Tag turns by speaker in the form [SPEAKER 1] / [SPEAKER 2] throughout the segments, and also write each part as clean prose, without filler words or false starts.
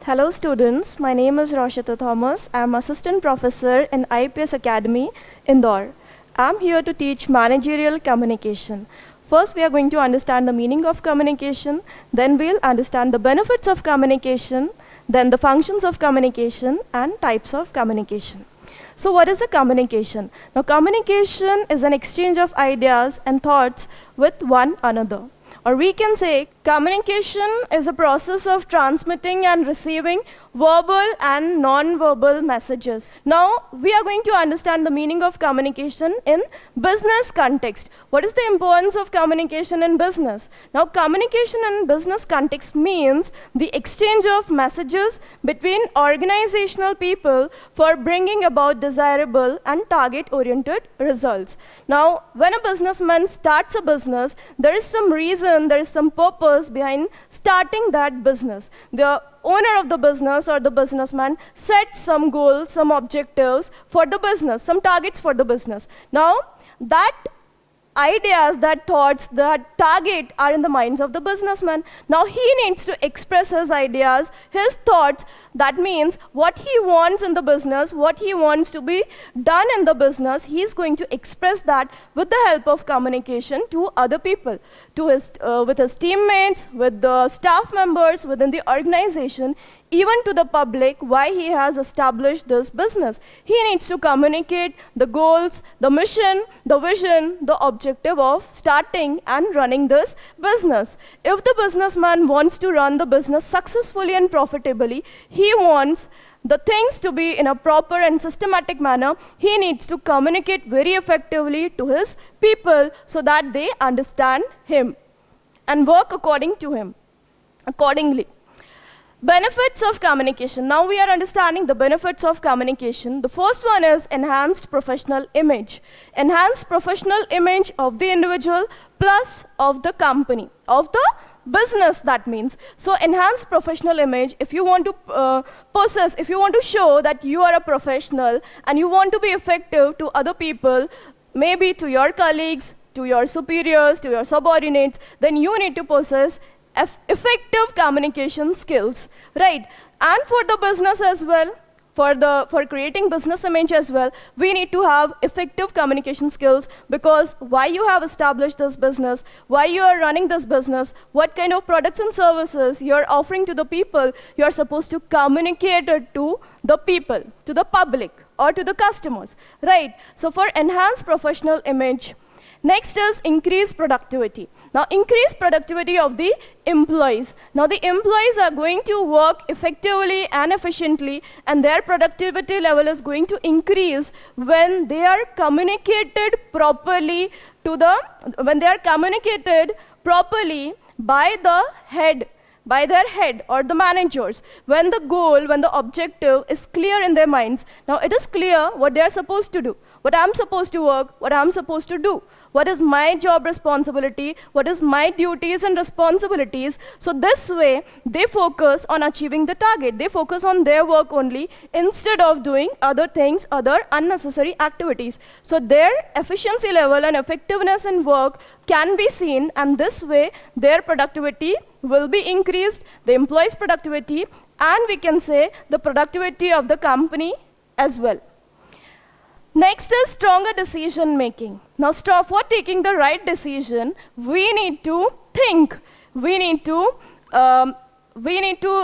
[SPEAKER 1] Hello students, my name is Roshita Thomas. I am assistant professor in IPS Academy, Indore. I am here to teach managerial communication. First we are going to understand the meaning of communication, then we'll understand the benefits of communication, then the functions of communication and types of communication. So what is a communication? Now communication is an exchange of ideas and thoughts with one another. Or we can say communication is a process of transmitting and receiving verbal and non-verbal messages. Now we are going to understand the meaning of communication in business context. What is the importance of communication in business? Now communication in business context means the exchange of messages between organizational people for bringing about desirable and target-oriented results. Now when a businessman starts a business, there is some reason, there is some purpose behind starting that business. The owner of the business or the businessman sets some goals, some objectives for the business, some targets for the business. Now that ideas, that thoughts, that target are in the minds of the businessman. Now he needs to express his ideas, his thoughts. That means what he wants in the business, what he wants to be done in the business, he's going to express that with the help of communication to other people, to with his teammates, with the staff members within the organization, even to the public, why he has established this business. He needs to communicate the goals, the mission, the vision, the objective of starting and running this business. If the businessman wants to run the business successfully and profitably, he wants the things to be in a proper and systematic manner. He needs to communicate very effectively to his people so that they understand him and work accordingly. Benefits of communication. Now we are understanding the benefits of communication. The first one is enhanced professional image. Enhanced professional image of the individual plus of the company, of the business, that means. So enhanced professional image, if you want to if you want to show that you are a professional and you want to be effective to other people, maybe to your colleagues, to your superiors, to your subordinates, then you need to possess effective communication skills, right? And for the business as well, for creating business image as well, we need to have effective communication skills, because why you have established this business, why you are running this business, what kind of products and services you are offering to the people, you are supposed to communicate it to the people, to the public or to the customers, right? So for enhanced professional image. Next is increased productivity. Now increased productivity of the employees. Now the employees are going to work effectively and efficiently, and their productivity level is going to increase when they are communicated properly when they are communicated properly by their head or the managers. When the goal, when the objective is clear in their minds. Now it is clear what they are supposed to do, what I'm supposed to work, what I'm supposed to do. What is my job responsibility? What is my duties and responsibilities? So this way, they focus on achieving the target. They focus on their work only instead of doing other things, other unnecessary activities. So their efficiency level and effectiveness in work can be seen, and this way, their productivity will be increased, the employees' productivity, and we can say the productivity of the company as well. Next is stronger decision making. Now for taking the right decision, we need to think. We need to,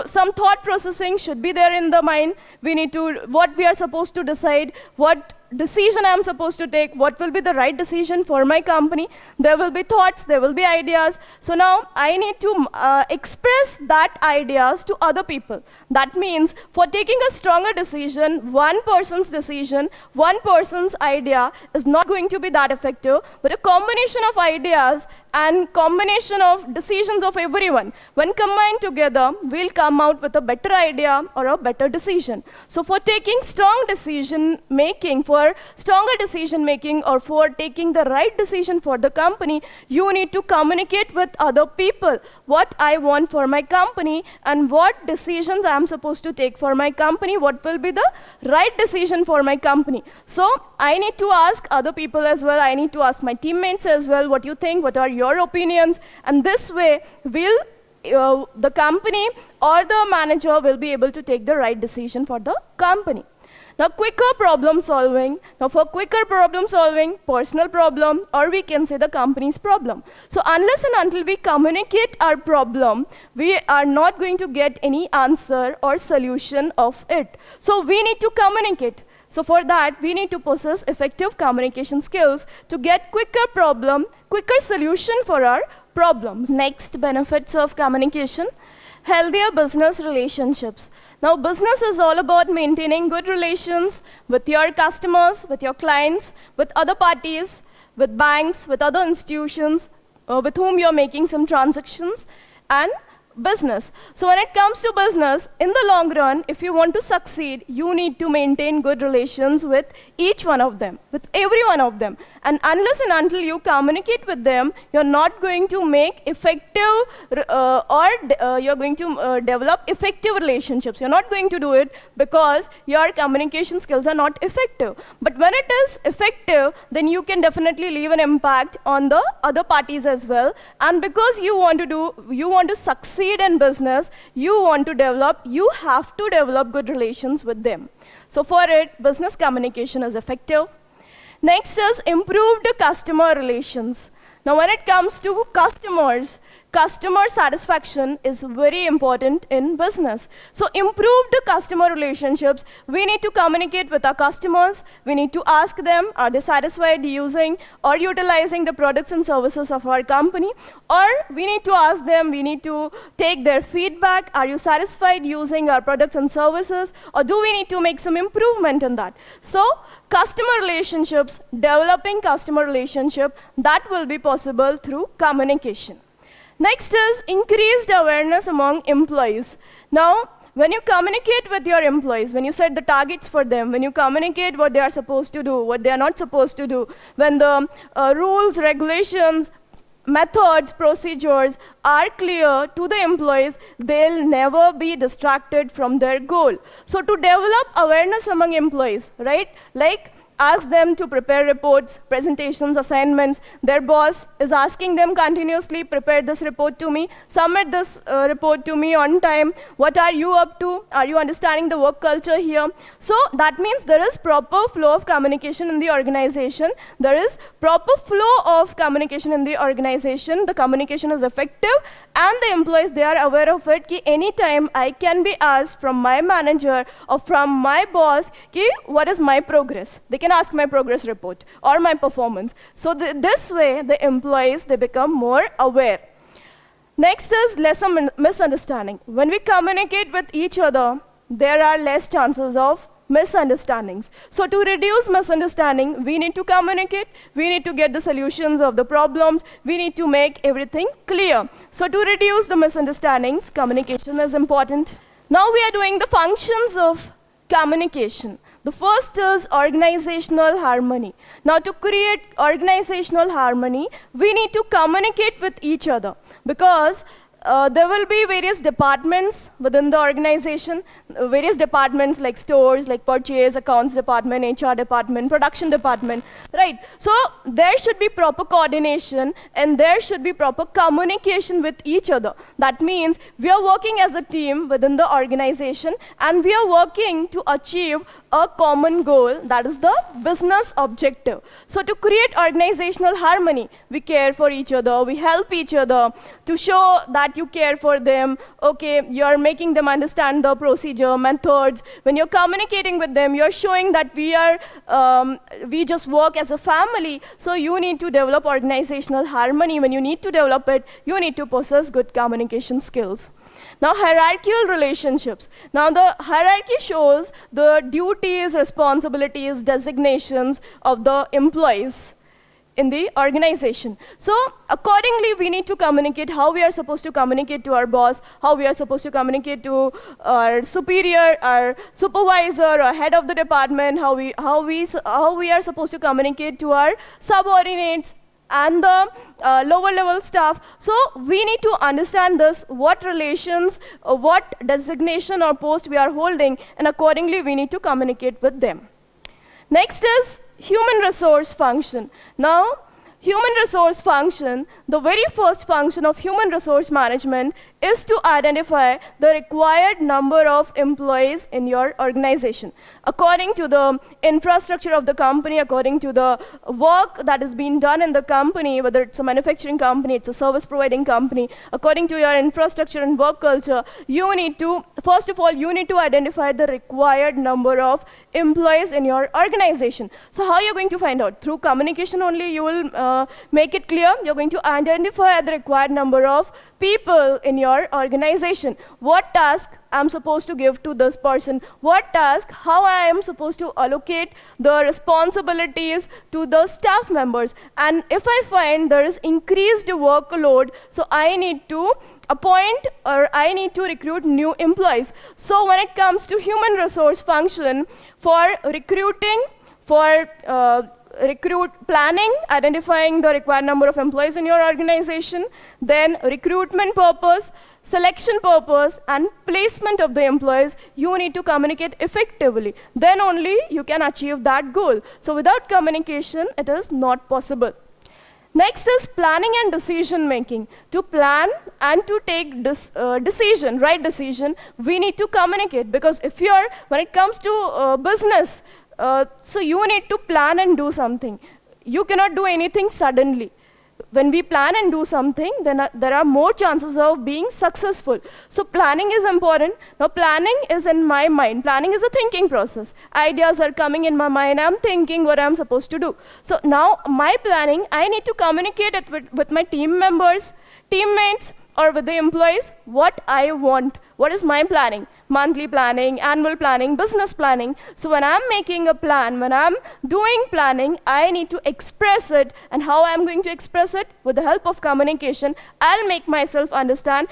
[SPEAKER 1] some thought processing should be there in the mind. We need to, what we are supposed to decide, what decision I'm supposed to take, what will be the right decision for my company. There will be thoughts, there will be ideas. So now I need to express that ideas to other people. That means for taking a stronger decision, one person's decision, one person's idea is not going to be that effective, but a combination of ideas and combination of decisions of everyone, when combined together, we'll come out with a better idea or a better decision. So for taking strong decision making, for stronger decision making, or for taking the right decision for the company, you need to communicate with other people what I want for my company and what decisions I am supposed to take for my company, what will be the right decision for my company. So I need to ask other people as well, I need to ask my teammates as well, what you think, what are your opinions, and this way we'll the company or the manager will be able to take the right decision for the company. Now, quicker problem solving. Now, for quicker problem solving, personal problem, or we can say the company's problem. So, unless and until we communicate our problem, we are not going to get any answer or solution of it. So, we need to communicate. So, for that, we need to possess effective communication skills to get quicker solution for our problems. Next, benefits of communication. Healthier business relationships. Now, business is all about maintaining good relations with your customers, with your clients, with other parties, with banks, with other institutions, with whom you're making some transactions, and business. So when it comes to business, in the long run, if you want to succeed, you need to maintain good relations with each one of them, with every one of them. And unless and until you communicate with them, you're not going to make effective you're going to develop effective relationships. You're not going to do it because your communication skills are not effective. But when it is effective, then you can definitely leave an impact on the other parties as well. And because you want to succeed in business, you have to develop good relations with them. So for it, business communication is effective. Next is improved customer relations. Now when it comes to customers, customer satisfaction is very important in business. So improved customer relationships, we need to communicate with our customers. We need to ask them, are they satisfied using or utilizing the products and services of our company? Or we need to ask them, we need to take their feedback. Are you satisfied using our products and services? Or do we need to make some improvement in that? So customer relationships, developing customer relationship, that will be possible through communication. Next is increased awareness among employees. Now, when you communicate with your employees, when you set the targets for them, when you communicate what they are supposed to do, what they are not supposed to do, when the rules, regulations, methods, procedures are clear to the employees, they'll never be distracted from their goal. So to develop awareness among employees, right? Like, ask them to prepare reports, presentations, assignments. Their boss is asking them continuously, prepare this report to me, submit this report to me on time. What are you up to? Are you understanding the work culture here? So that means there is proper flow of communication in the organization. There is proper flow of communication in the organization. The communication is effective and the employees, they are aware of it. Ki anytime I can be asked from my manager or from my boss, ki what is my progress? They can ask my progress report or my performance. So this way, the employees, they become more aware. Next is lesser misunderstanding. When we communicate with each other, there are less chances of misunderstandings. So to reduce misunderstanding, we need to communicate, we need to get the solutions of the problems, we need to make everything clear. So to reduce the misunderstandings, communication is important. Now we are doing the functions of communication. The first is organizational harmony. Now to create organizational harmony, we need to communicate with each other because there will be various departments within the organization, various departments like stores, like purchase, accounts department, HR department, production department, right? So there should be proper coordination and there should be proper communication with each other. That means we are working as a team within the organization and we are working to achieve a common goal, that is the business objective. So to create organizational harmony, we care for each other, we help each other to show that you care for them. Okay, you're making them understand the procedure, methods. When you're communicating with them, you're showing that we just work as a family. So you need to develop organizational harmony. When you need to develop it, you need to possess good communication skills. Now, hierarchical relationships. Now, the hierarchy shows the duties, responsibilities, designations of the employees in the organization. So, accordingly, we need to communicate how we are supposed to communicate to our boss, how we are supposed to communicate to our superior, our supervisor, or head of the department, how we are supposed to communicate to our subordinates and the lower level staff. So we need to understand this, what relations, what designation or post we are holding, and accordingly we need to communicate with them. Next is human resource function. Now, human resource function, the very first function of human resource management is to identify the required number of employees in your organization. According to the infrastructure of the company, according to the work that is being done in the company, whether it's a manufacturing company, it's a service providing company, according to your infrastructure and work culture, you need to, first of all, you need to identify the required number of employees in your organization. So how are you going to find out? Through communication only you will make it clear. You're going to identify the required number of people in your organization. What task I'm supposed to give to this person, what task, how I am supposed to allocate the responsibilities to the staff members. And if I find there is increased workload, so I need to appoint or I need to recruit new employees. So when it comes to human resource function, for recruiting, for recruit planning, identifying the required number of employees in your organization, then recruitment purpose, selection purpose, and placement of the employees, you need to communicate effectively. Then only you can achieve that goal. So without communication, it is not possible. Next is planning and decision making. To plan and to take right decision, we need to communicate, because if you're, when it comes to business, so you need to plan and do something. You cannot do anything suddenly. When we plan and do something, then there are more chances of being successful. So planning is important. Now planning is in my mind. Planning is a thinking process. Ideas are coming in my mind. I'm thinking what I'm supposed to do. So now my planning, I need to communicate it with my team members, teammates, or with the employees, what I want. What is my planning? Monthly planning, annual planning, business planning. So when I'm making a plan, when I'm doing planning, I need to express it. And how I'm going to express it? With the help of communication, I'll make myself understand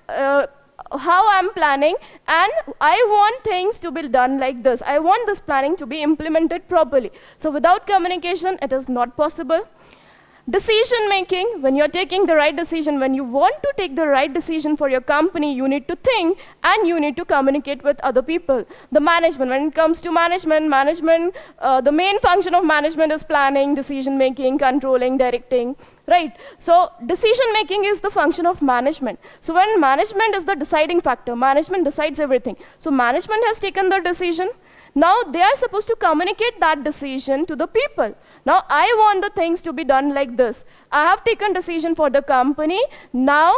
[SPEAKER 1] how I'm planning, and I want things to be done like this. I want this planning to be implemented properly. So without communication, it is not possible. Decision making, when you're taking the right decision, when you want to take the right decision for your company, you need to think and you need to communicate with other people. The management, when it comes to management, the main function of management is planning, decision making, controlling, directing, right? So decision making is the function of management. So when management is the deciding factor, management decides everything. So management has taken the decision. Now they are supposed to communicate that decision to the people. Now I want the things to be done like this. I have taken decision for the company. Now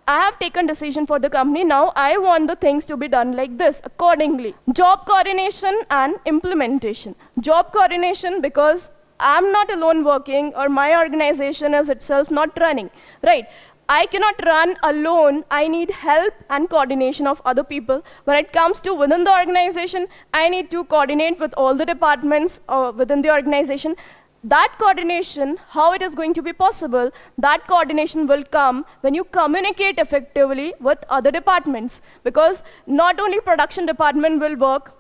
[SPEAKER 1] I have taken decision for the company. Now I want the things to be done like this accordingly. Job coordination and implementation. Job coordination, because I'm not alone working, or my organization is itself not running, right? I cannot run alone. I need help and coordination of other people. When it comes to within the organization, I need to coordinate with all the departments within the organization. That coordination, how it is going to be possible, that coordination will come when you communicate effectively with other departments. Because not only production department will work,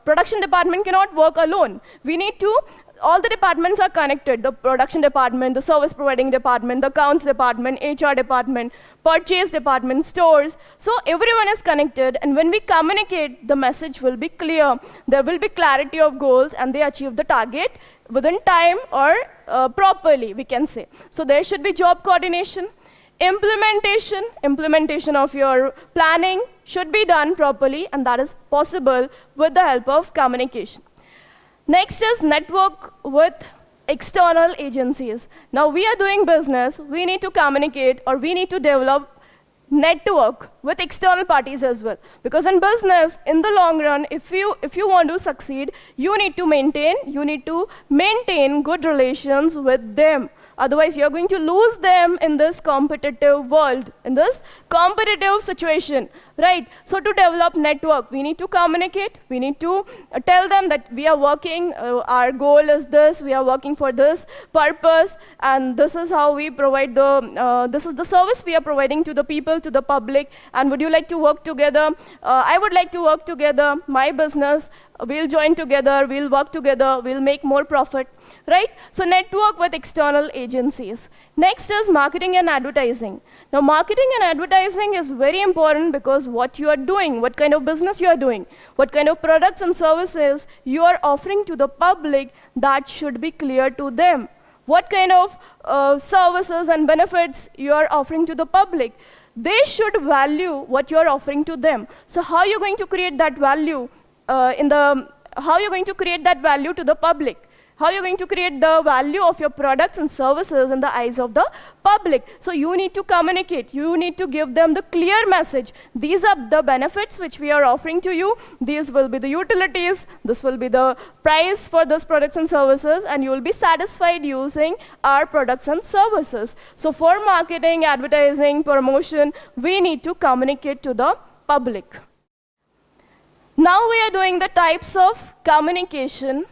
[SPEAKER 1] production department cannot work alone. We need to, all the departments are connected. The production department, the service providing department, the accounts department, HR department, purchase department, stores. So everyone is connected, and when we communicate, the message will be clear. There will be clarity of goals, and they achieve the target within time or properly, we can say. So there should be job coordination. Implementation of your planning should be done properly, and that is possible with the help of communication. Next is network with external agencies. Now we are doing business, we need to communicate, or we need to develop network with external parties as well. Because in business, in the long run, if you want to succeed, you need to maintain good relations with them. Otherwise, you're going to lose them in this competitive world, in this competitive situation, right? So to develop network, we need to communicate. We need to tell them that we are working, our goal is this, we are working for this purpose, and this is how we provide this is the service we are providing to the people, to the public, and would you like to work together? I would like to work together, my business, we'll join together, we'll work together, we'll make more profit. Right? So network with external agencies. Next is marketing and advertising. Now marketing and advertising is very important, because what you are doing, what kind of business you are doing, what kind of products and services you are offering to the public, that should be clear to them. What kind of services and benefits you are offering to the public. they should value what you're offering to them. So how you're going to create that value how you're going to create that value to the public? How you're going to create the value of your products and services in the eyes of the public? So you need to communicate. You need to give them the clear message. These are the benefits which we are offering to you. These will be the utilities. This will be the price for those products and services, and you will be satisfied using our products and services. So for marketing, advertising, promotion, we need to communicate to the public. Now we are doing the types of communication: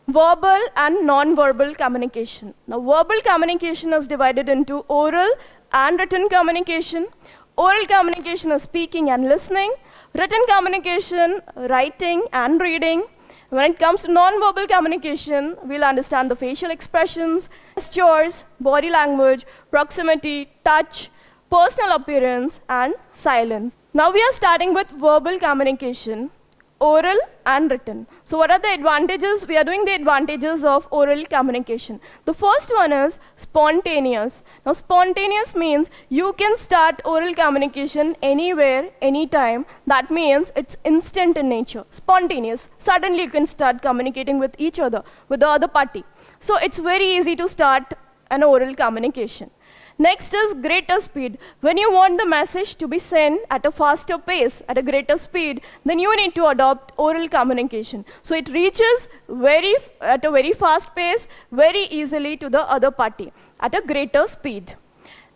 [SPEAKER 1] verbal and non-verbal communication. Now, verbal communication is divided into oral and written communication. Oral communication is speaking and listening. Written communication, writing and reading. When it comes to non-verbal communication, we'll understand the facial expressions, gestures, body language, proximity, touch, personal appearance, and silence. Now we are starting with verbal communication: oral and written. So what are the advantages? We are doing the advantages of oral communication. The first one is spontaneous. Now spontaneous means you can start oral communication anywhere, anytime. That means it's instant in nature, spontaneous. Suddenly you can start communicating with each other, with the other party. So it's very easy to start an oral communication. Next is greater speed. When you want the message to be sent at a faster pace, at a greater speed, then you need to adopt oral communication. So it reaches at a very fast pace, very easily to the other party, at a greater speed.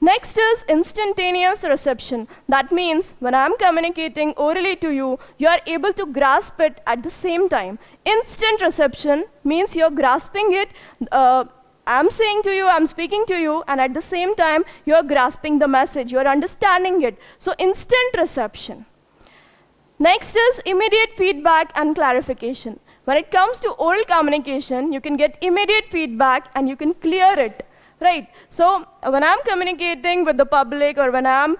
[SPEAKER 1] Next is instantaneous reception. That means when I'm communicating orally to you, you are able to grasp it at the same time. Instant reception means you're grasping it. I'm saying to you, I'm speaking to you, and at the same time, you're grasping the message, you're understanding it. So instant reception. Next is immediate feedback and clarification. When it comes to oral communication, you can get immediate feedback and you can clear it, right? So when I'm communicating with the public, or when I'm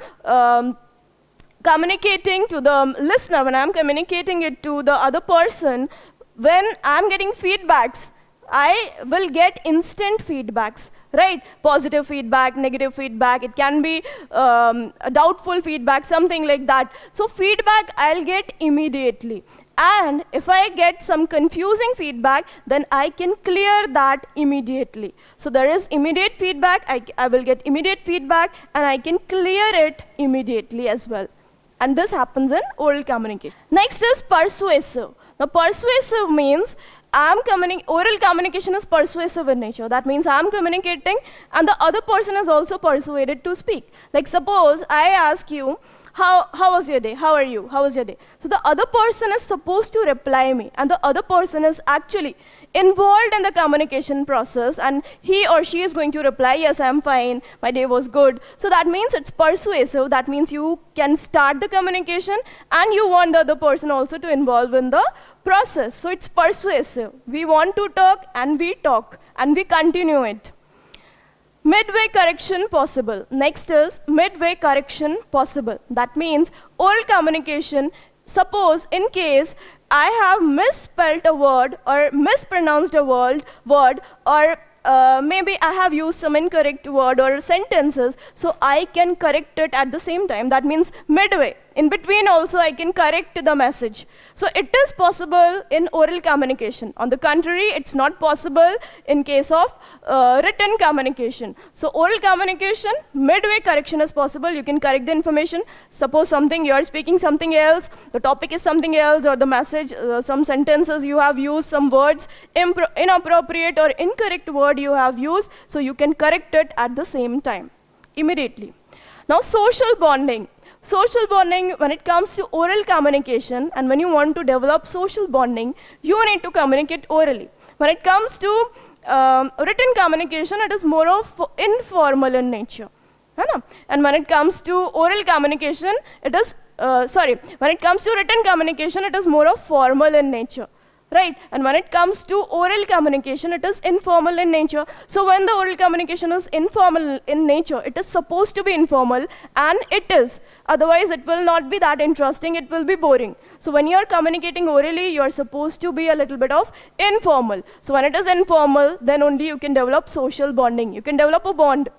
[SPEAKER 1] communicating to the listener, when I'm communicating it to the other person, when I'm getting feedbacks, I will get instant feedbacks, right? Positive feedback, negative feedback, it can be doubtful feedback, something like that. So feedback I'll get immediately. And if I get some confusing feedback, then I can clear that immediately. So there is immediate feedback, I will get immediate feedback, and I can clear it immediately as well. And this happens in oral communication. Next is persuasive. Now persuasive means oral communication is persuasive in nature. That means I'm communicating and the other person is also persuaded to speak. Like suppose I ask you, how was your day? How are you? How was your day? So the other person is supposed to reply me, and the other person is actually involved in the communication process, and he or she is going to reply, yes, I'm fine, my day was good. So that means it's persuasive. That means you can start the communication and you want the other person also to involve in the process. So it's persuasive. We want to talk and we continue it. Midway correction possible. Next is midway correction possible. That means oral communication, suppose in case I have misspelled a word or mispronounced a word or maybe I have used some incorrect word or sentences, so I can correct it at the same time. That means midway. In between also I can correct the message. So it is possible in oral communication. On the contrary, it's not possible in case of written communication. So oral communication, midway correction is possible. You can correct the information. Suppose you are speaking something else, the topic is something else, or the message, some sentences you have used, some words, inappropriate or incorrect word you have used, so you can correct it at the same time, immediately. Now social bonding. Social bonding, when it comes to oral communication, and when you want to develop social bonding, you need to communicate orally. When it comes to written communication, it is more of informal in nature. And when it comes to oral communication, when it comes to written communication, it is more of formal in nature. Right? And when it comes to oral communication, it is informal in nature. So when the oral communication is informal in nature, it is supposed to be informal, and it is. Otherwise, it will not be that interesting, it will be boring. So when you are communicating orally, you are supposed to be a little bit of informal. So when it is informal, then only you can develop social bonding. You can develop a bond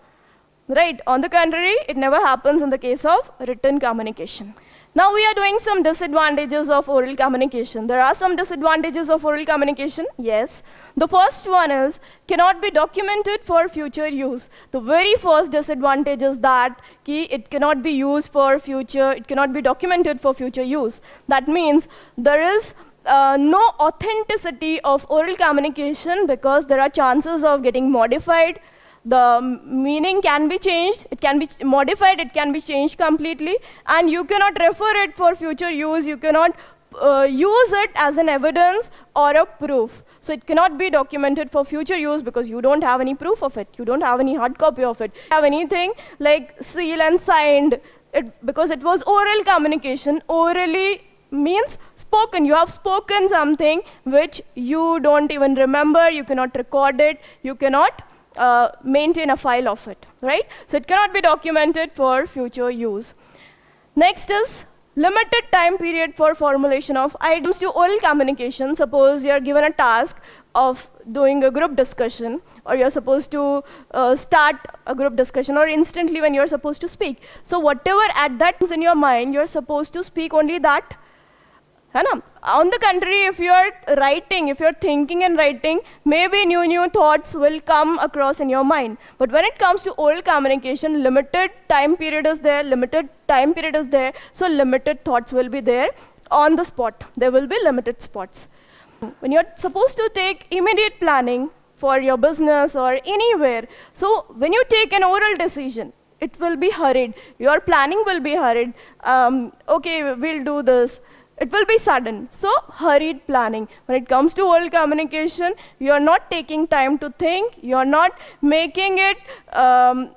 [SPEAKER 1] right? On the contrary, it never happens in the case of written communication. Now we are doing some disadvantages of oral communication. There are some disadvantages of oral communication, yes. The first one is cannot be documented for future use. The very first disadvantage is that it cannot be used for future, it cannot be documented for future use. That means there is no authenticity of oral communication because there are chances of getting modified. The meaning can be changed, it can be modified, it can be changed completely, and you cannot refer it for future use, you cannot use it as an evidence or a proof. So it cannot be documented for future use because you don't have any proof of it, you don't have any hard copy of it, you have anything like seal and signed, because it was oral communication. Orally means spoken, you have spoken something which you don't even remember, you cannot record it, you cannot maintain a file of it, right? So it cannot be documented for future use. Next is limited time period for formulation of items to oral communication. Suppose you are given a task of doing a group discussion, or you're supposed to start a group discussion, or instantly when you're supposed to speak. So whatever at that comes in your mind, you're supposed to speak only that. On the contrary, if you're writing, if you're thinking and writing, maybe new thoughts will come across in your mind. But when it comes to oral communication, limited time period is there, so limited thoughts will be there on the spot. There will be limited spots. When you're supposed to take immediate planning for your business or anywhere, so when you take an oral decision, it will be hurried. Your planning will be hurried. Okay, we'll do this. It will be sudden, so hurried planning. When it comes to oral communication, you are not taking time to think, you are not making it,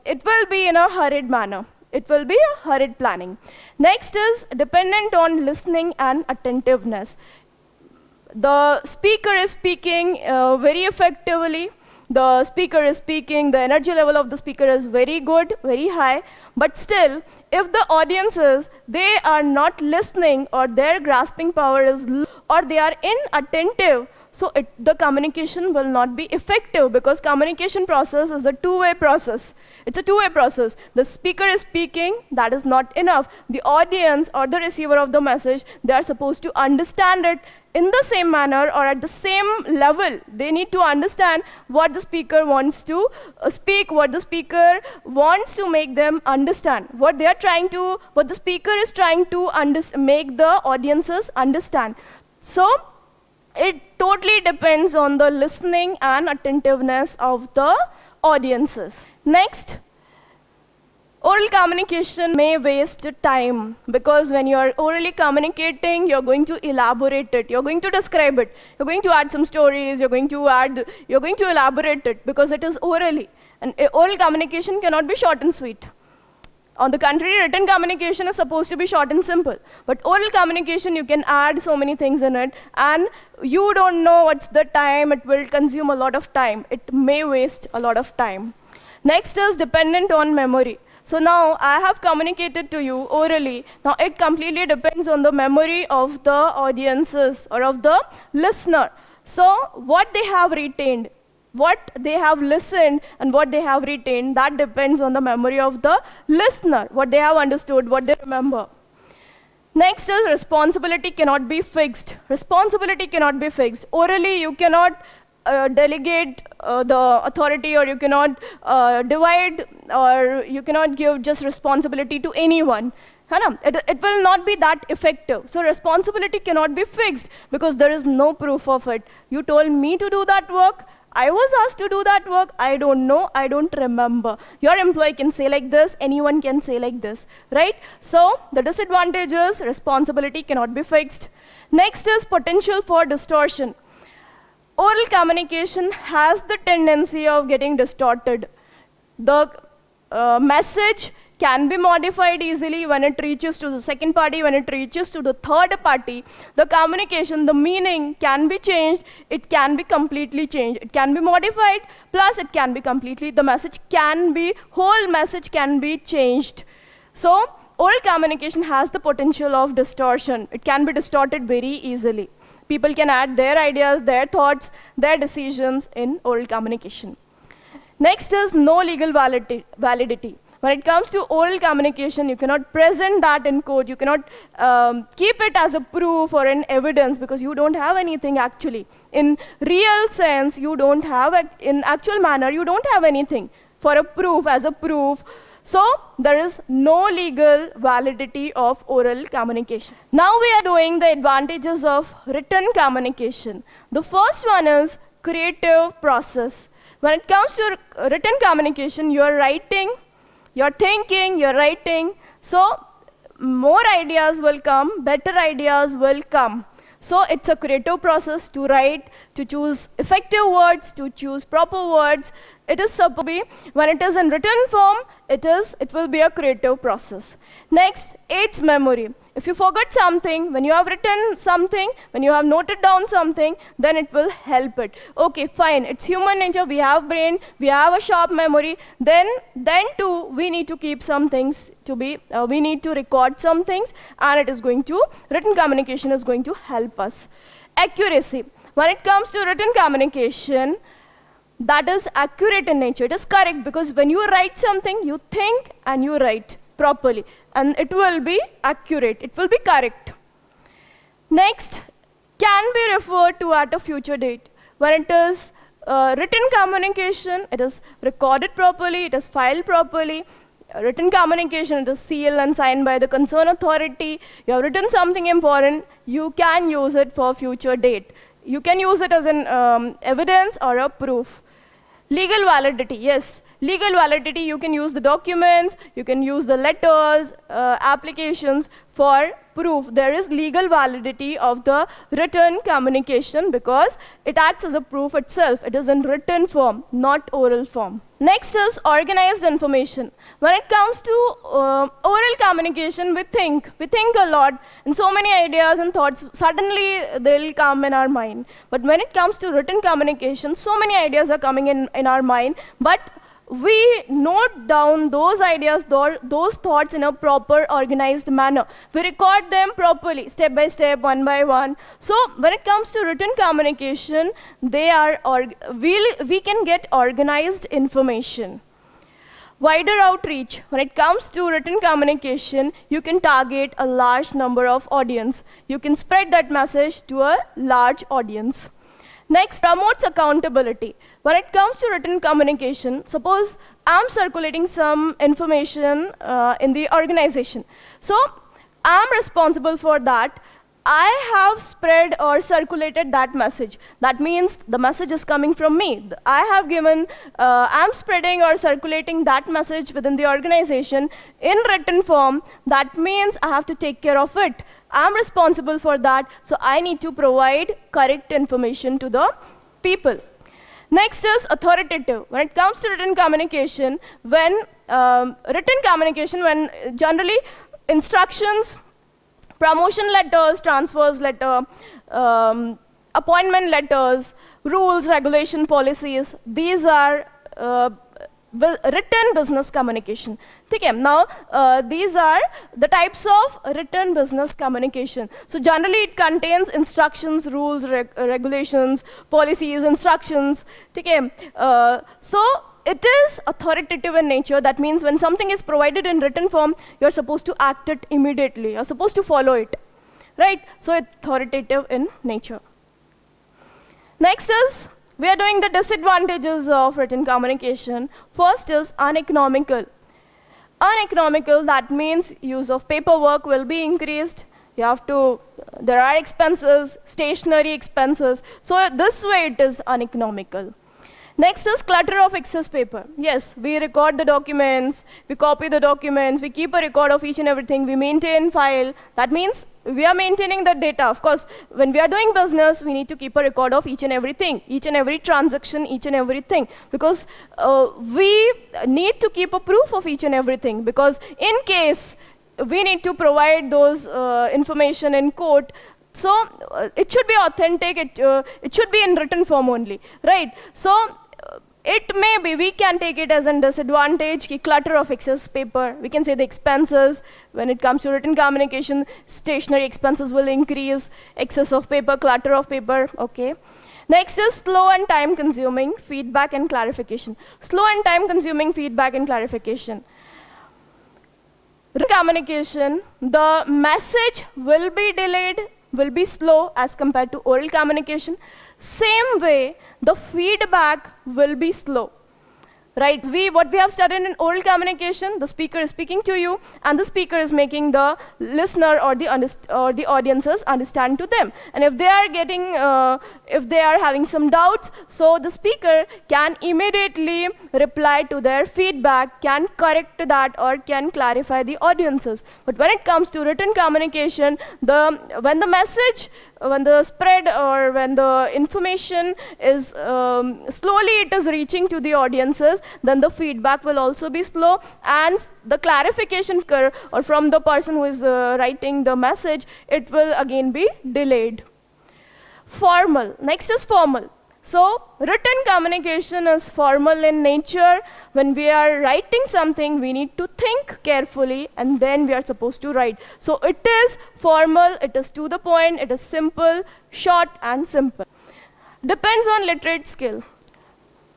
[SPEAKER 1] it will be in a hurried manner. It will be a hurried planning. Next is dependent on listening and attentiveness. The speaker is speaking very effectively. The speaker is speaking, the energy level of the speaker is very good, very high, but still, if the audiences, they are not listening, or their grasping power is low, or they are inattentive, so the communication will not be effective, because communication process is a two-way process. It's a two-way process. The speaker is speaking, that is not enough. The audience or the receiver of the message, they are supposed to understand it in the same manner or at the same level. They need to understand what the speaker wants to speak, what the speaker wants to make them understand, what the speaker is trying to make the audiences understand. So it totally depends on the listening and attentiveness of the audiences. Next, oral communication may waste time, because when you are orally communicating, you're going to elaborate it, you're going to describe it, you're going to add some stories, you're going to elaborate it, because it is orally. And oral communication cannot be short and sweet. On the contrary, written communication is supposed to be short and simple. But oral communication, you can add so many things in it, and you don't know what's the time, it will consume a lot of time. It may waste a lot of time. Next is dependent on memory. So now I have communicated to you orally. Now it completely depends on the memory of the audiences or of the listener. So what they have retained, what they have listened and what they have retained, that depends on the memory of the listener, what they have understood, what they remember. Next is responsibility cannot be fixed. Responsibility cannot be fixed. Orally, you cannot delegate the authority, or you cannot divide, or you cannot give just responsibility to anyone. It will not be that effective. So responsibility cannot be fixed because there is no proof of it. You told me to do that work, I was asked to do that work, I don't know, I don't remember. Your employee can say like this, anyone can say like this, right? So the disadvantage is responsibility cannot be fixed. Next is potential for distortion. Oral communication has the tendency of getting distorted. The message can be modified easily when it reaches to the second party, when it reaches to the third party. The communication, the meaning can be changed, it can be completely changed. It can be modified, plus it can be completely, whole message can be changed. So, oral communication has the potential of distortion. It can be distorted very easily. People can add their ideas, their thoughts, their decisions in oral communication. Next is no legal validity. When it comes to oral communication, you cannot present that in court. You cannot keep it as a proof or an evidence because you don't have anything actually. In real sense, you don't have, in actual manner, you don't have anything for a proof, as a proof. So there is no legal validity of oral communication. Now we are doing the advantages of written communication. The first one is creative process. When it comes to written communication, you are writing, you're thinking, you're writing, so more ideas will come, better ideas will come. So it's a creative process to write, to choose effective words, to choose proper words. It is supposed to be, when it is in written form, it will be a creative process. Next, aids memory. If you forget something, when you have written something, when you have noted down something, then it will help it. Okay, fine, it's human nature, we have brain, we have a sharp memory, then too, we need to keep some things to be, we need to record some things, and it is going to, written communication is going to help us. Accuracy. When it comes to written communication, that is accurate in nature. It is correct because when you write something, you think and you write properly, and it will be accurate, it will be correct. Next, can be referred to at a future date. When it is written communication, it is recorded properly, it is filed properly. Written communication, it is sealed and signed by the concerned authority. You have written something important, you can use it for future date. You can use it as an evidence or a proof. Legal validity, yes. Legal validity, you can use the documents, you can use the letters, applications for proof. There is legal validity of the written communication because it acts as a proof itself. It is in written form, not oral form. Next is organized information. When it comes to oral communication, we think a lot, and so many ideas and thoughts, suddenly they'll come in our mind. But when it comes to written communication, so many ideas are coming in our mind, but we note down those ideas, those thoughts in a proper organized manner. We record them properly, step by step, one by one. So when it comes to written communication, we can get organized information. Wider outreach. When it comes to written communication, you can target a large number of audience. You can spread that message to a large audience. Next, promotes accountability. When it comes to written communication, suppose I'm circulating some information in the organization. So I'm responsible for that. I have spread or circulated that message. That means the message is coming from me. I have given, I'm spreading or circulating that message within the organization in written form. That means I have to take care of it. I'm responsible for that, so I need to provide correct information to the people. Next is authoritative. When it comes to written communication, when generally instructions, promotion letters, transfers letter, appointment letters, rules, regulation, policies, these are written business communication. Okay, now these are the types of written business communication. So generally it contains instructions, rules, regulations, policies, instructions. Okay, so it is authoritative in nature. That means when something is provided in written form, you're supposed to act it immediately. You're supposed to follow it, right? So it's authoritative in nature. Next is, we are doing the disadvantages of written communication. First is uneconomical. Uneconomical, that means use of paperwork will be increased. There are expenses, stationary expenses. So this way it is uneconomical. Next is clutter of excess paper. Yes, we record the documents, we copy the documents, we keep a record of each and everything, we maintain file. That means we are maintaining the data. Of course, when we are doing business, we need to keep a record of each and everything, each and every transaction, each and everything. Because we need to keep a proof of each and everything. Because in case we need to provide those information in court, so it should be authentic, it should be in written form only, right? So it may be, we can take it as a disadvantage, clutter of excess paper. We can say the expenses, when it comes to written communication, stationary expenses will increase, excess of paper, clutter of paper, okay. Next is slow and time consuming feedback and clarification. Slow and time consuming feedback and clarification. Written communication, the message will be delayed, will be slow as compared to oral communication. Same way, the feedback will be slow. Right, what we have studied in oral communication, the speaker is speaking to you and the speaker is making the listener or the audiences understand to them. And if they are having some doubts, so the speaker can immediately reply to their feedback, can correct that or can clarify the audiences. But when it comes to written communication, when the spread or when the information is slowly it is reaching to the audiences, then the feedback will also be slow and the clarification curve or from the person who is writing the message, it will again be delayed. Formal. Next is formal. So written communication is formal in nature. When we are writing something, we need to think carefully and then we are supposed to write. So it is formal, it is to the point, it is simple, short and simple. Depends on literate skill.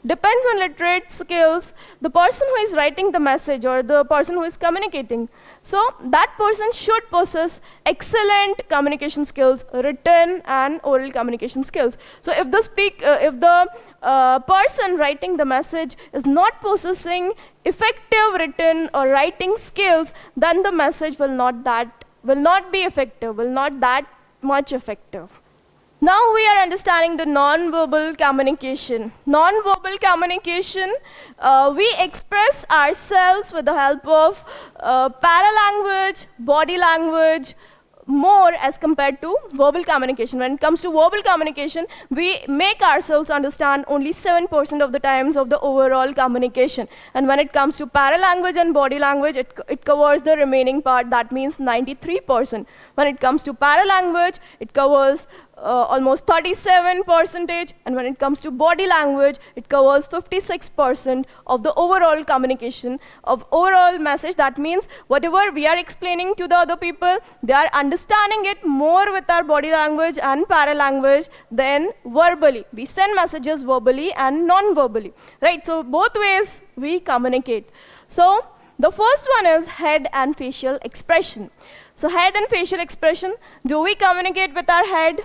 [SPEAKER 1] Depends on literate skills, the person who is writing the message or the person who is communicating. So that person should possess excellent communication skills, written and oral communication skills. So if the person writing the message is not possessing effective written or writing skills, then the message will not be effective, will not that much effective. Now we are understanding the non-verbal communication. Non-verbal communication, we express ourselves with the help of paralanguage, body language, more as compared to verbal communication. When it comes to verbal communication, we make ourselves understand only 7% of the times of the overall communication. And when it comes to paralanguage and body language, it covers the remaining part, that means 93%. When it comes to paralanguage, it covers almost 37%, and when it comes to body language, it covers 56% of the overall communication, of overall message. That means whatever we are explaining to the other people, they are understanding it more with our body language and paralanguage than verbally. We send messages verbally and non-verbally, right? So both ways we communicate. So the first one is head and facial expression. So head and facial expression, do we communicate with our head?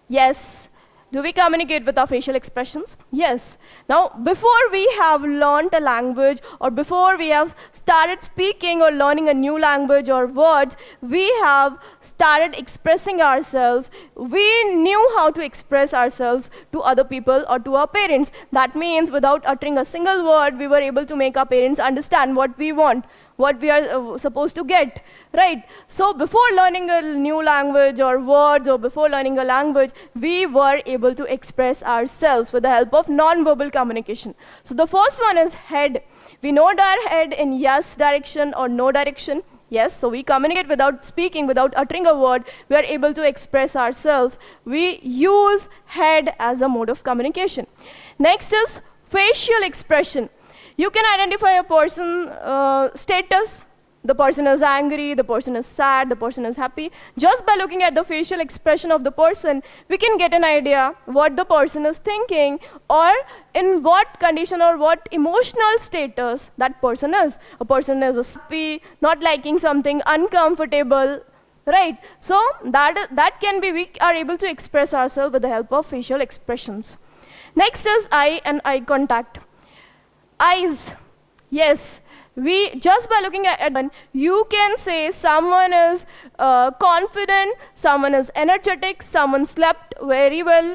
[SPEAKER 1] Yes. Do we communicate with our facial expressions? Yes. Now, before we have learned a language or before we have started speaking or learning a new language or words, we have started expressing ourselves. We knew how to express ourselves to other people or to our parents. That means without uttering a single word, we were able to make our parents understand what we want, what we are supposed to get, right? So before learning a new language or words or before learning a language, we were able to express ourselves with the help of non-verbal communication. So the first one is head. We nod our head in yes direction or no direction. Yes, so we communicate without speaking, without uttering a word. We are able to express ourselves. We use head as a mode of communication. Next is facial expression. You can identify a person's status. The person is angry, the person is sad, the person is happy. Just by looking at the facial expression of the person, we can get an idea what the person is thinking or in what condition or what emotional status that person is. A person is happy, not liking something, uncomfortable, right? So that can be, we are able to express ourselves with the help of facial expressions. Next is eye and eye contact. Eyes, yes, we just by looking at one, you can say someone is confident, someone is energetic, someone slept very well,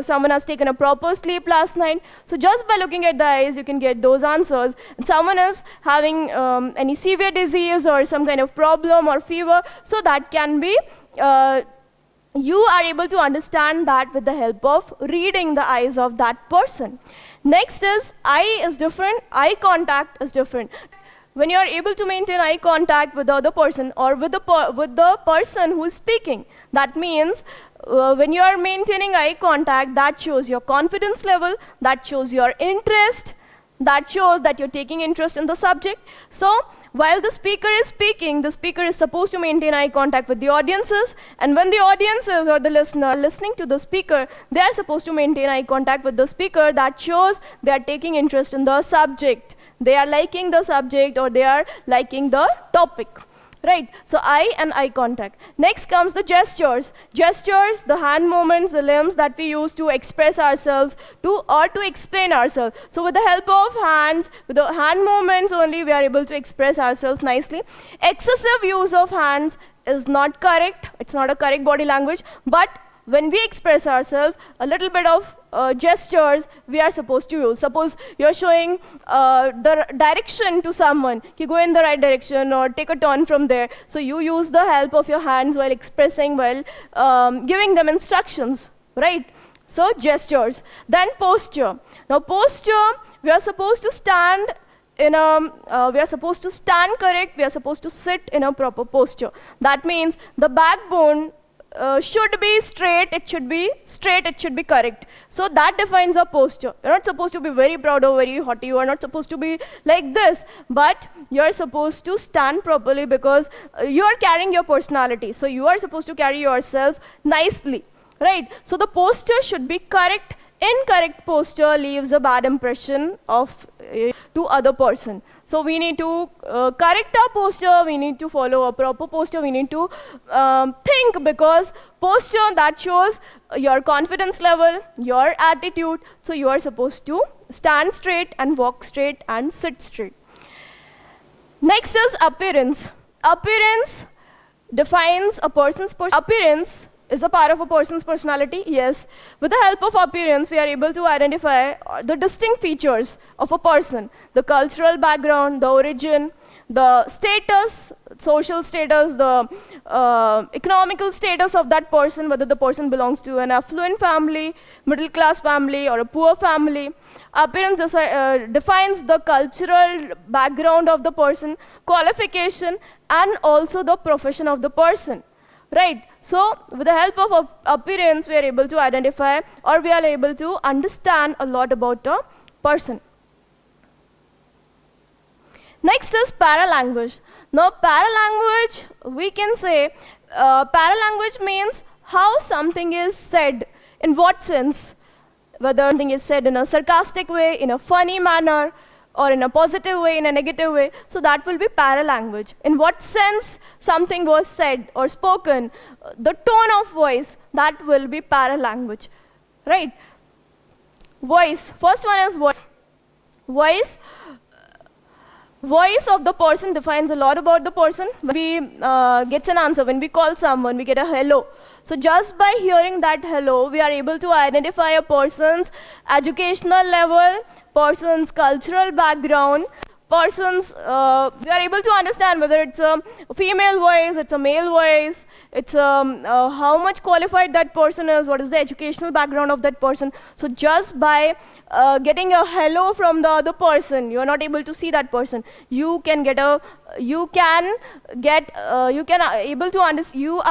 [SPEAKER 1] someone has taken a proper sleep last night. So just by looking at the eyes, you can get those answers. And someone is having any severe disease or some kind of problem or fever, so that can be you are able to understand that with the help of reading the eyes of that person. Next is eye is different, eye contact is different. When you are able to maintain eye contact with the other person or with the person who is speaking, that means when you are maintaining eye contact, that shows your confidence level, that shows your interest, that shows that you're taking interest in the subject. So While the speaker is speaking, the speaker is supposed to maintain eye contact with the audiences, and when the audiences or the listener are listening to the speaker, they are supposed to maintain eye contact with the speaker. That shows they are taking interest in the subject. They are liking the subject or they are liking the topic. Right, so eye and eye contact. Next comes the gestures. Gestures, the hand movements, the limbs that we use to express ourselves or to explain ourselves. So with the help of hands, with the hand movements only, we are able to express ourselves nicely. Excessive use of hands is not correct. It's not a correct body language, but when we express ourselves, a little bit of gestures we are supposed to use. Suppose you're showing the direction to someone, you go in the right direction or take a turn from there. So you use the help of your hands while expressing, while giving them instructions, right? So gestures. Then posture. Now posture, we are supposed to stand in we are supposed to stand correct, we are supposed to sit in a proper posture. That means the backbone should be straight, it should be straight, it should be correct. So that defines a posture. You're not supposed to be very proud or very haughty, you are not supposed to be like this, but you're supposed to stand properly because you are carrying your personality. So you are supposed to carry yourself nicely, right? So the posture should be correct. Incorrect posture leaves a bad impression of to other person. So we need to correct our posture, we need to follow a proper posture, we need to think, because posture that shows your confidence level, your attitude. So you are supposed to stand straight and walk straight and sit straight. Next is appearance. Appearance defines a person's appearance is a part of a person's personality, yes. With the help of appearance, we are able to identify the distinct features of a person, the cultural background, the origin, the status, social status, the economical status of that person, whether the person belongs to an affluent family, middle class family, or a poor family. Appearance defines the cultural background of the person, qualification, and also the profession of the person. Right, so with the help of appearance, we are able to identify or we are able to understand a lot about a person. Next is paralanguage. Now paralanguage, we can say, paralanguage means how something is said, in what sense, whether something is said in a sarcastic way, in a funny manner, or in a positive way, in a negative way. So that will be paralanguage. In what sense something was said or spoken, the tone of voice, that will be paralanguage, right? Voice, first one is voice. Voice of the person defines a lot about the person. When we get an answer, when we call someone, we get a hello. So just by hearing that hello, we are able to identify a person's educational level, person's cultural background, person's, we are able to understand whether it's a female voice, it's a male voice, it's how much qualified that person is, what is the educational background of that person. So just by getting a hello from the other person, you are not able to see that person. You are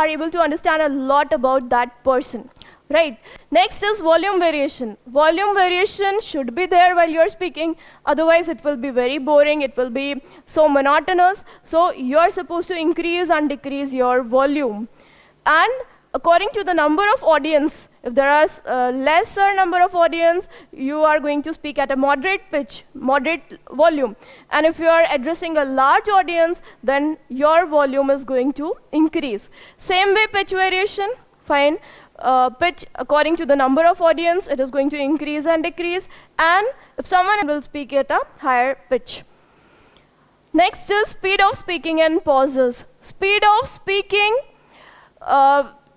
[SPEAKER 1] able to understand a lot about that person. Right. Next is volume variation. Volume variation should be there while you are speaking, otherwise it will be very boring, it will be so monotonous. So you are supposed to increase and decrease your volume. And according to the number of audience, if there is a lesser number of audience, you are going to speak at a moderate pitch, moderate volume. And if you are addressing a large audience, then your volume is going to increase. Same way pitch variation, fine. Pitch according to the number of audience, it is going to increase and decrease, and if someone will speak at a higher pitch. Next is speed of speaking and pauses. Speed of speaking,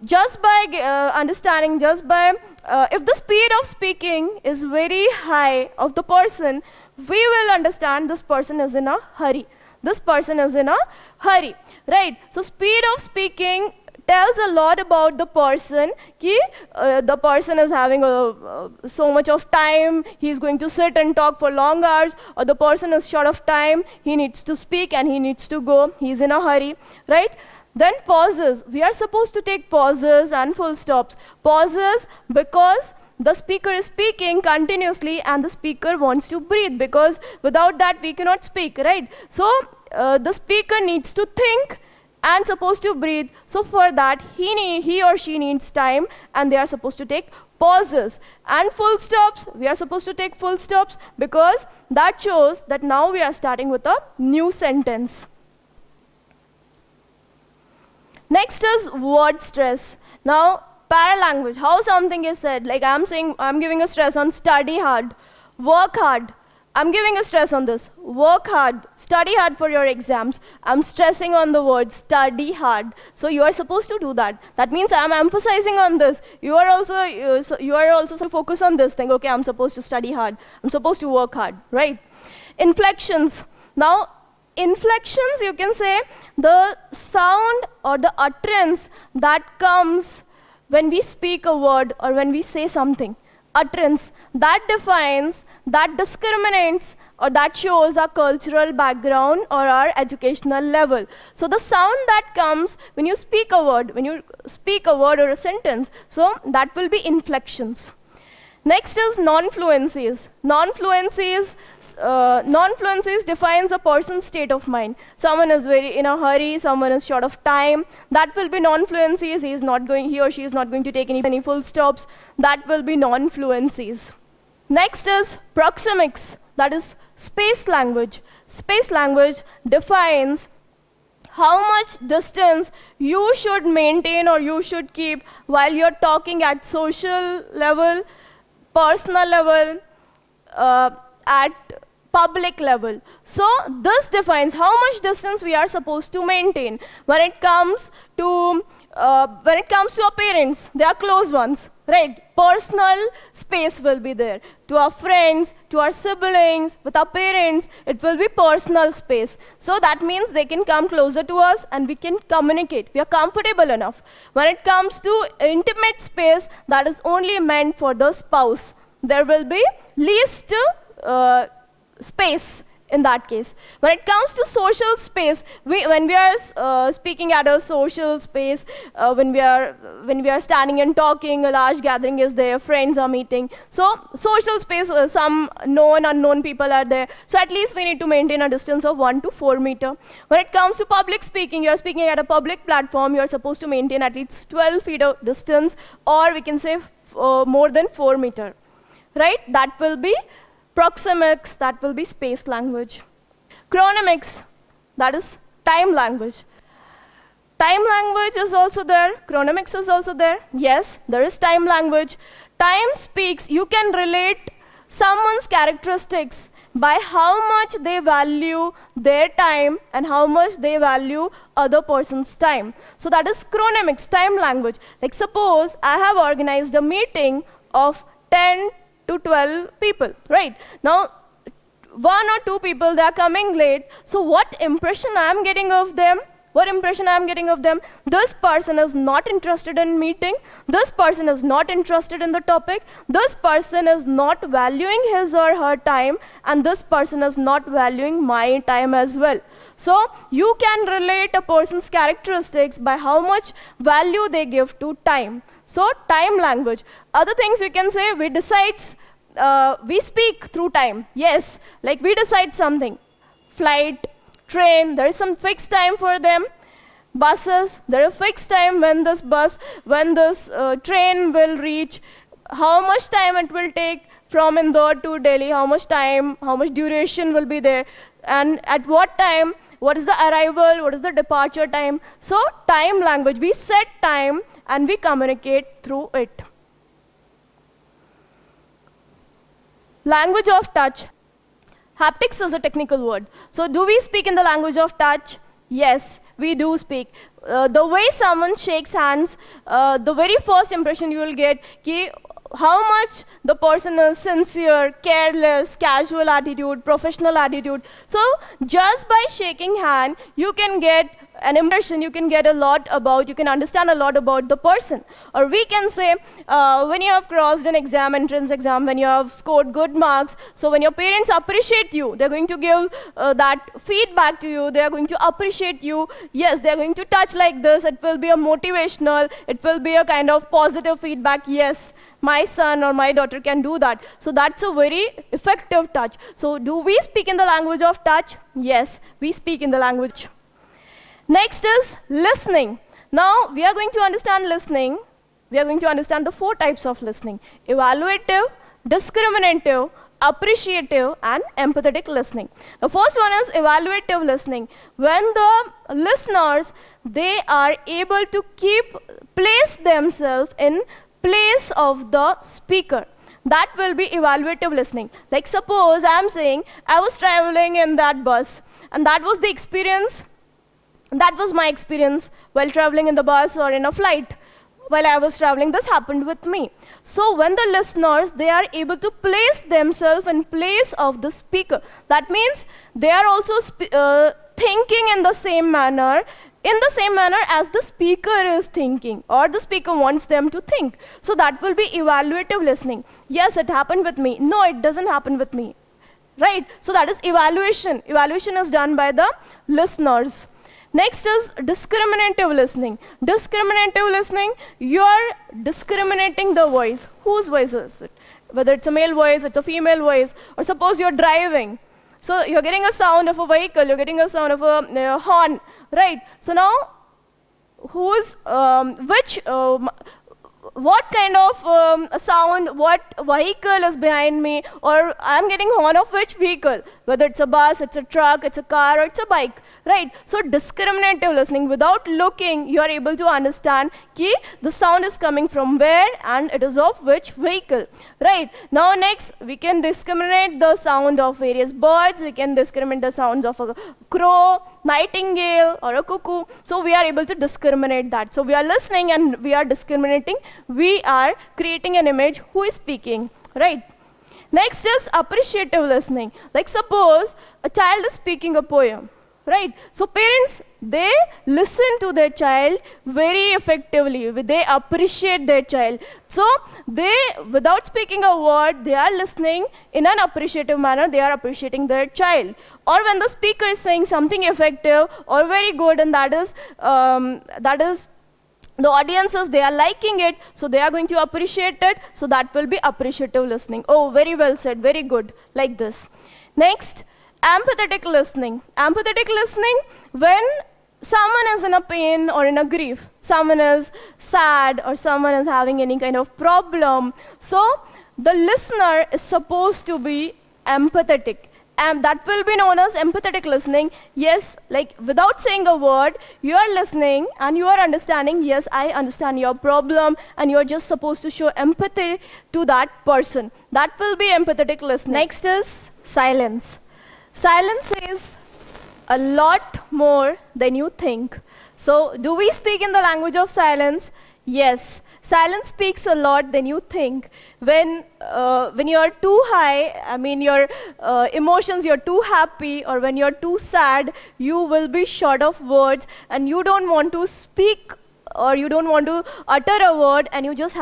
[SPEAKER 1] just by understanding, if the speed of speaking is very high of the person, we will understand this person is in a hurry. This person is in a hurry, right? So speed of speaking tells a lot about the person. The person is having so much of time, he's going to sit and talk for long hours, or the person is short of time, he needs to speak and he needs to go, he's in a hurry, right? Then pauses. We are supposed to take pauses and full stops. Pauses because the speaker is speaking continuously and the speaker wants to breathe, because without that we cannot speak, right? So the speaker needs to think and supposed to breathe. So for that, he or she needs time, and they are supposed to take pauses. And full stops, we are supposed to take full stops because that shows that now we are starting with a new sentence. Next is word stress. Now, paralanguage, how something is said, like I'm saying, I'm giving a stress on study hard, work hard. I'm giving a stress on this. Work hard, study hard for your exams. I'm stressing on the word study hard. So you are supposed to do that. That means I'm emphasizing on this. You are also to focus on this thing. Okay, I'm supposed to study hard. I'm supposed to work hard, right? Inflections. Now, inflections, you can say the sound or the utterance that comes when we speak a word or when we say something. Utterance that defines, that discriminates, or that shows our cultural background or our educational level. So the sound that comes when you speak a word, or a sentence, so that will be inflections. Next is non-fluencies. Non-fluencies defines a person's state of mind. Someone is very in a hurry, someone is short of time. That will be non-fluencies. He or she is not going to take any full stops. That will be non-fluencies. Next is proxemics. That is space language. Space language defines how much distance you should maintain or you should keep while you're talking at social level, personal level, at public level. So this defines how much distance we are supposed to maintain. When it comes to our parents, they are close ones, right? Personal space will be there. To our friends, to our siblings, with our parents, it will be personal space. So that means they can come closer to us and we can communicate. We are comfortable enough. When it comes to intimate space, that is only meant for the spouse. There will be least space in that case. When it comes to social space, when we are speaking at a social space, when we are standing and talking, a large gathering is there, friends are meeting. So social space, some known, unknown people are there. So at least we need to maintain a distance of 1 to 4 meters. When it comes to public speaking, you are speaking at a public platform, you are supposed to maintain at least 12 feet of distance, or we can say more than 4 meters. Right? That will be proxemics, that will be space language. Chronemics, that is time language. Time language is also there, chronemics is also there. Yes, there is time language. Time speaks, you can relate someone's characteristics by how much they value their time and how much they value other person's time. So that is chronemics, time language. Like suppose I have organized a meeting of 10 to 12 people, right? Now, 1 or 2 people, they are coming late. So what impression I am getting of them? This person is not interested in meeting. This person is not interested in the topic. This person is not valuing his or her time. And this person is not valuing my time as well. So you can relate a person's characteristics by how much value they give to time. So time language. Other things we can say, we speak through time. Yes, like we decide something. Flight, train, there is some fixed time for them. Buses, there is fixed time when this train will reach, how much time it will take from Indore to Delhi, how much duration will be there, and at what time, what is the arrival, what is the departure time. So time language, we set time and we communicate through it. Language of touch. Haptics is a technical word. So do we speak in the language of touch? Yes, we do speak. The way someone shakes hands, the very first impression you will get, how much the person is sincere, careless, casual attitude, professional attitude. So just by shaking hand, you can get an impression, you can get a lot about, you can understand a lot about the person. Or we can say, when you have crossed an exam, entrance exam, when you have scored good marks, so when your parents appreciate you, they're going to give that feedback to you, they're going to appreciate you. Yes, they're going to touch like this, it will be a motivational, it will be a kind of positive feedback. Yes, my son or my daughter can do that. So that's a very effective touch. So do we speak in the language of touch? Yes, we speak in the language. Next is listening. Now we are going to understand listening. We are going to understand the 4 types of listening: evaluative, discriminative, appreciative, and empathetic listening. The first one is evaluative listening. When the listeners, they are able to place themselves in place of the speaker. That will be evaluative listening. Like suppose I am saying, I was traveling in that bus, and that was the experience, that was my experience while traveling in the bus or in a flight. While I was traveling, this happened with me. So when the listeners, they are able to place themselves in place of the speaker, that means they are also thinking in the same manner as the speaker is thinking, or the speaker wants them to think. So that will be evaluative listening. Yes, it happened with me. No, it doesn't happen with me. Right? So that is evaluation. Evaluation is done by the listeners. Next is discriminative listening. Discriminative listening, you are discriminating the voice. Whose voice is it? Whether it's a male voice, it's a female voice, or suppose you're driving. So you're getting a sound of a vehicle, you're getting a sound of a horn, right? So now, what kind of a sound, what vehicle is behind me, or I'm getting horn of which vehicle, whether it's a bus, it's a truck, it's a car, or it's a bike, right? So discriminative listening, without looking, you are able to understand ki the sound is coming from where and it is of which vehicle, right? Now next, we can discriminate the sound of various birds, we can discriminate the sounds of a crow, nightingale, or a cuckoo. So we are able to discriminate that. So we are listening and we are discriminating. We are creating an image who is speaking, right? Next is appreciative listening. Like suppose a child is speaking a poem, right? So parents, they listen to their child very effectively. They appreciate their child. So they, without speaking a word, they are listening in an appreciative manner. They are appreciating their child. Or when the speaker is saying something effective or very good, and that is the audiences, they are liking it, so they are going to appreciate it. So that will be appreciative listening. Oh, very well said, very good, like this. Next, empathetic listening. Empathetic listening, when someone is in a pain or in a grief, someone is sad or someone is having any kind of problem, so the listener is supposed to be empathetic. And that will be known as empathetic listening. Yes, like without saying a word, you are listening and you are understanding, yes, I understand your problem, and you are just supposed to show empathy to that person. That will be empathetic listening. Next is silence. Silence is a lot more than you think. So do we speak in the language of silence? Yes. Silence speaks a lot than you think. When you are too high, I mean your emotions, you're too happy, or when you're too sad, you will be short of words and you don't want to speak, or you don't want to utter a word, and you just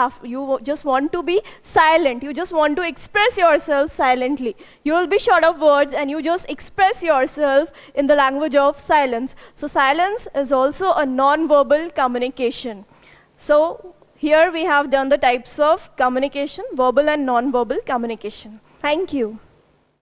[SPEAKER 1] want to be silent. You just want to express yourself silently. You will be short of words and you just express yourself in the language of silence. So silence is also a non-verbal communication. So here we have done the types of communication, verbal and non-verbal communication. Thank you.